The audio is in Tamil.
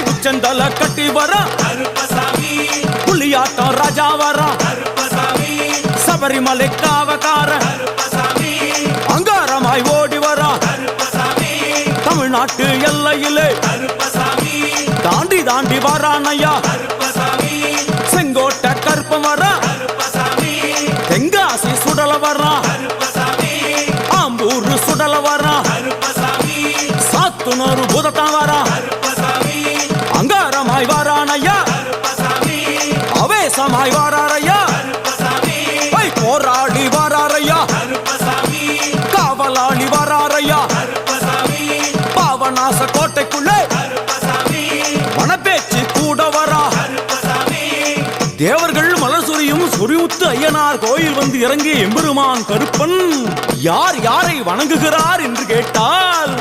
உச்சந்தல கட்டி வர புலியாட்டம் ராஜா வர சபரிமலை காவக்கார அங்காரமாய் ஓடி வர தமிழ்நாட்டு எல்லையிலே தாண்டி தாண்டி வரானையா செங்கோட்டை கருப்பம் வர தெங்காசி சுடல வர ஆம்பூர் சுடல வர சாத்துனூர் புதத்தான் வர அங்காரமாய் வரானையா அவேசமாய் வராரையா போராடி வராரையா காவலாளி வராரையா பாவநாச கோட்டைக்குள்ளே வனப்பேச்சு கூட வரா தேவர்கள் மலர் சொரியும் சொரிமுத்து ஐயனார் கோயில் வந்து இறங்கிய எம்பெருமான் கருப்பன் யார் யாரை வணங்குகிறார் என்று கேட்டால்